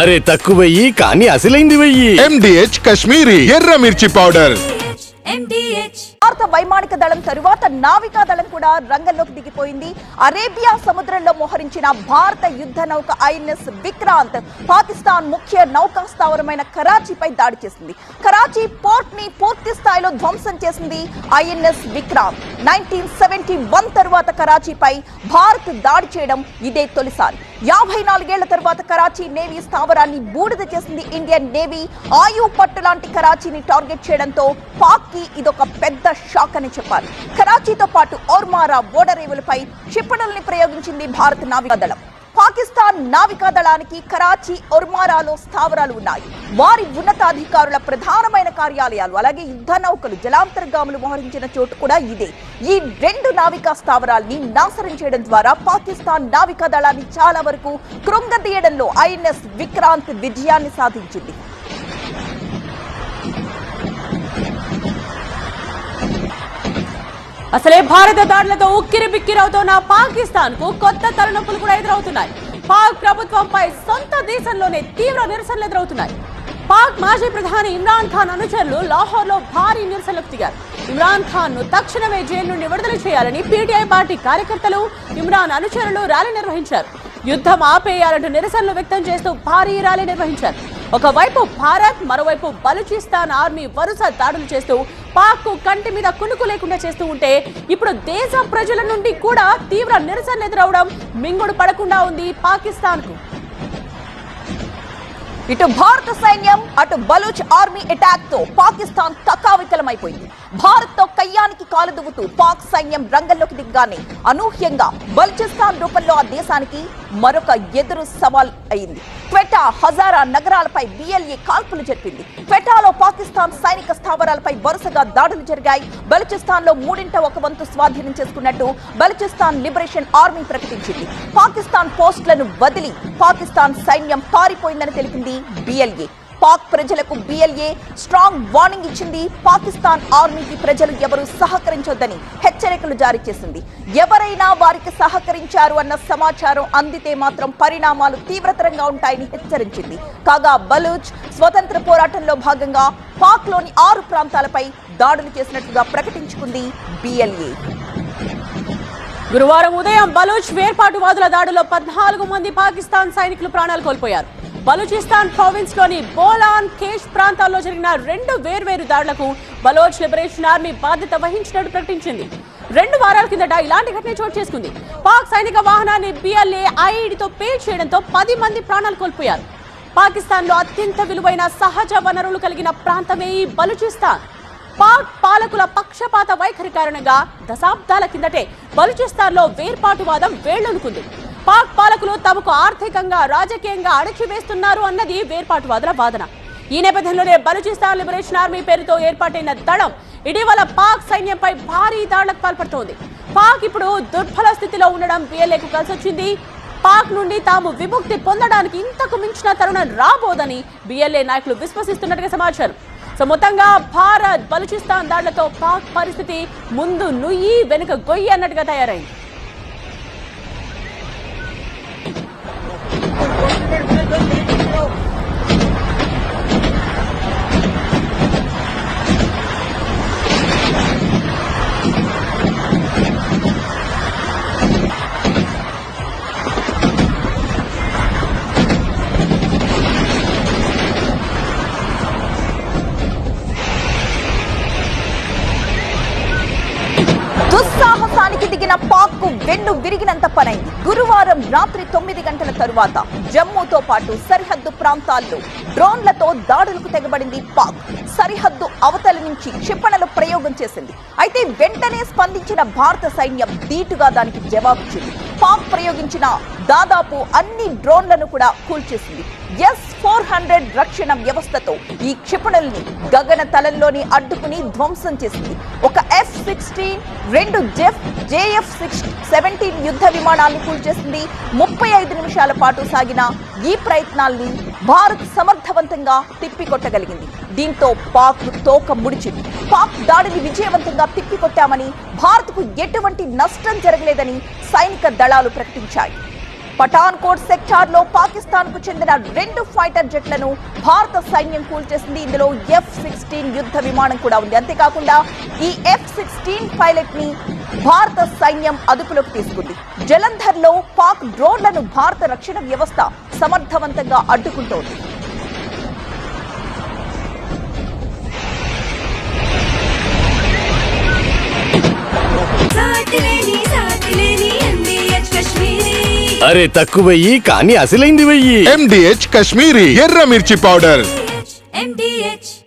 అరే తక్కువయ్యి కానీ అసలైంది వెయ్యి. MDH కాశ్మీరీ ఎర్ర మిర్చి పౌడర్. భారత వైమానిక దళం తరువాత నావికా దళం కూడా రంగంలోకి దిగిపోయింది. అరేబియా సముద్రంలో మోహరించిన భారత యుద్ధ నౌక ఐఎన్ఎస్ విక్రాంత్ పాకిస్తాన్ ముఖ్య నౌకా స్థావరమైన కరాచీపై దాడి చేసింది. కరాచీ పోర్ట్ ని పూర్తి స్థాయిలో ధ్వంసం చేసింది ఐఎన్ఎస్ విక్రాంత్. 1971 తరువాత కరాచీపై భారత్ దాడి చేయడం ఇదే తొలిసారి. 54 ఏళ్ల తరువాత కరాచీ నేవీ స్థావరాన్ని బూడిద చేసింది ఇండియన్ నేవీ. ఆయు పట్టు లాంటి కరాచీని టార్గెట్ చేయడంతో పాక్ కి ఇదొక పెద్ద షాక్ అని చెప్పాలి. కరాచీతో పాటు ఓర్మారా ఓడరేవులపై క్షిపణుల్ని ప్రయోగించింది భారత నావికా దళం. పాకిస్తాన్ నావికా దళానికి కరాచీ, ఒర్మారాలో స్థావరాలు ఉన్నాయి. వారి ఉన్నతాధికారుల ప్రధానమైన కార్యాలయాలు, అలాగే యుద్ధ నౌకలు, జలాంతర్గాములు మోహరించిన చోటు కూడా ఇదే. ఈ రెండు నావికా స్థావరాల్ని నాశనం చేయడం ద్వారా పాకిస్తాన్ నావికా దళాన్ని చాలా వరకు కృంగదీయడంలో ఐఎన్ఎస్ విక్రాంత్ విజయాన్ని సాధించింది. అసలే భారత దాడులతో ఉక్కిరి బిక్కిరవుతున్న పాకిస్తాన్ కు కొత్త తలనొప్పులు కూడా ఎదురవుతున్నాయి. పాక్ ప్రభుత్వంపై సొంత దేశంలోనే తీవ్ర నిరసనలు ఎదురవుతున్నాయి. పాక్ మాజీ ప్రధాని ఇమ్రాన్ ఖాన్ అనుచరులు లాహోర్ లో భారీ నిరసనలకు దిగారు. ఇమ్రాన్ ఖాన్ ను తక్షణమే జైలు నుండి విడుదల చేయాలని పీటీఐ పార్టీ కార్యకర్తలు, ఇమ్రాన్ అనుచరులు ర్యాలీ నిర్వహించారు. యుద్ధం ఆపేయాలంటూ నిరసనలు వ్యక్తం చేస్తూ భారీ ర్యాలీ నిర్వహించారు. ఒకవైపు భారత్, మరోవైపు బలూచిస్తాన్ ఆర్మీ వరుస దాడులు చేస్తూ పాక్ కు కంటి మీద కునుకు లేకుండా చేస్తూ ఉంటే, ఇప్పుడు దేశ ప్రజల నుండి కూడా తీవ్ర నిరసనలు ఎదురవడం మింగుడు పడకుండా ఉంది పాకిస్తాన్ కు. ఇటు భారత సైన్యం, అటు బలూచ్ ఆర్మీ అటాక్ తో పాకిస్తాన్ కకావికలమైపోయింది. భారత్ తో కయ్యానికి కాలు దువ్వుతూ పాక్ సైన్యం రంగంలోకి దిగ్గానే అనూహ్యంగా బలూచిస్తాన్ రూపంలో ఆ దేశానికి మరొక ఎదురు సవాల్ అయింది. క్వెటా, హజారా నగరాలపై బిఎల్ఏ కాల్పులు జరిపింది. క్వెటాలో పాకిస్తాన్ సైనిక స్థావరాలపై వరుసగా దాడులు జరిగాయి. బలూచిస్తాన్ లో 1/3 స్వాధీనం చేసుకున్నట్టు బలూచిస్తాన్ లిబరేషన్ ఆర్మీ ప్రకటించింది. పాకిస్తాన్ పోస్టులను వదిలి పాకిస్తాన్ సైన్యం పారిపోయిందని తెలిపింది బిఎల్ఏ. పాక్ ప్రజలకు బిఎల్ఏ స్ట్రాంగ్ వార్నింగ్ ఇచ్చింది. పాకిస్తాన్ ఆర్మీకి ప్రజలు ఎవరు సహకరించొద్దని హెచ్చరికలు జారీ చేసింది. ఎవరైనా వారికి సహకరించారు అన్న సమాచారం అందితే మాత్రం పరిణామాలు తీవ్రతరంగా ఉంటాయని హెచ్చరించింది. కాగా బలూచ్ స్వతంత్ర పోరాటంలో భాగంగా పాక్ లోని 6 ప్రాంతాలపై దాడులు చేసినట్లుగా ప్రకటించుకుంది బిఎల్ఏ. గురువారం ఉదయం బలూచ్ వేర్పాటువాదుల దాడిలో 14 మంది పాకిస్తాన్ సైనికులు ప్రాణాలు కోల్పోయారు. బలూచిస్తాన్ ప్రావిన్స్ లోని బోలాన్, కేష్ ప్రాంతాల్లో జరిగిన 2 వేర్వేరు దాడులకు బలోచ్ లిబరేషన్ ఆర్మీ బాధ్యత వహించినట్టు ప్రకటించింది. 2 వారాల కిందట ఇలాంటి ఘటన చోటు చేసుకుంది. పాక్ సైనిక వాహనాన్ని బిఎల్ఏ ఐఈడీతో పేల్ చేయడంతో 10 మంది ప్రాణాలు కోల్పోయారు. పాకిస్తాన్ లో అత్యంత విలువైన సహజ వనరులు కలిగిన ప్రాంతమే ఈ బలూచిస్తాన్. పాక్ పాలకుల పక్షపాత వైఖరి కారణంగా దశాబ్దాల కిందటే బలూచిస్తాన్ లో వేర్పాటువాదం వేళ్లనుకుంది. పాక్ పాలకులు తమకు ఆర్థికంగా, రాజకీయంగా అణచివేస్తున్నారు అన్నది వేర్పాటువాదుల వాదన. ఈ నేపథ్యంలోనే బలూచిస్తాన్ లిబరేషన్ ఆర్మీ పేరుతో ఏర్పాటైన దళం ఇటీవల పాక్ సైన్యంపై భారీ దాడులకు పాల్పడుతోంది. పాక్ ఇప్పుడు దుర్బల స్థితిలో ఉండడం బిఎల్ఏకు కలిసొచ్చింది. పాక్ నుండి తాము విముక్తి పొందడానికి ఇంతకు మించిన తరుణం రాబోదని బిఎల్ఏ నాయకులు విశ్వసిస్తున్నట్టుగా సమాచారం. సో మొత్తంగా భారత్ బలూచిస్తాన్ దాడులతో పాక్ పరిస్థితి ముందు నుయ్యి వెనుక గొయ్యి అన్నట్టుగా తయారైంది. దుస్సాహసానికి దిగిన పాక్ కు వెన్ను విరిగినంత పనైంది. గురువారం రాత్రి 9 గంటల తరువాత జమ్మూతో పాటు సరిహద్దు ప్రాంతాల్లో డ్రోన్లతో దాడులకు తెగబడింది పాక్. సరిహద్దు అవతల నుంచి క్షిపణుల ప్రయోగం చేసింది. అయితే వెంటనే స్పందించిన భారత సైన్యం ధీటుగా దానికి జవాబిచ్చింది. పాక్ ప్రయోగించిన దాదాపు అన్ని డ్రోన్లను కూడా కూల్చేసింది. S-400 రక్షణ వ్యవస్థతో ఈ క్షిపణుల్ని గగన తలంలోని అడ్డుకుని ధ్వంసం చేసింది. ఒక F-16, 2 JF-17 యుద్ధ విమానాన్ని కూల్చేసింది. 35 నిమిషాల పాటు సాగిన ఈ ప్రయత్నాల్ని భారత్ సమర్థవంతంగా తిప్పికొట్టగలిగింది. దీంతో పాక్ తోక ముడిచింది. పాక్ దాడిని విజయవంతంగా తిప్పికొట్టామని, భారత్కు ఎటువంటి నష్టం జరగలేదని సైనిక దళాలు ప్రకటించాయి. పఠాన్కోట్ సెక్టార్ లో పాకిస్తాన్ కు చెందిన 2 ఫైటర్ జెట్లను భారత సైన్యం కూల్చేసింది. ఇందులో F-16 యుద్ధ విమానం కూడా ఉంది. అంతేకాకుండా ఈ F-16 పైలట్ ని భారత సైన్యం అదుపులోకి తీసుకుంది. జలంధర్ లో పాక్ డ్రోన్లను భారత రక్షణ వ్యవస్థ సమర్థవంతంగా అడ్డుకుంటోంది. అరే తక్కువయ్యి కానీ అసలైంది వెయ్యి. MDH కాశ్మీరీ ఎర్ర మిర్చి పౌడర్.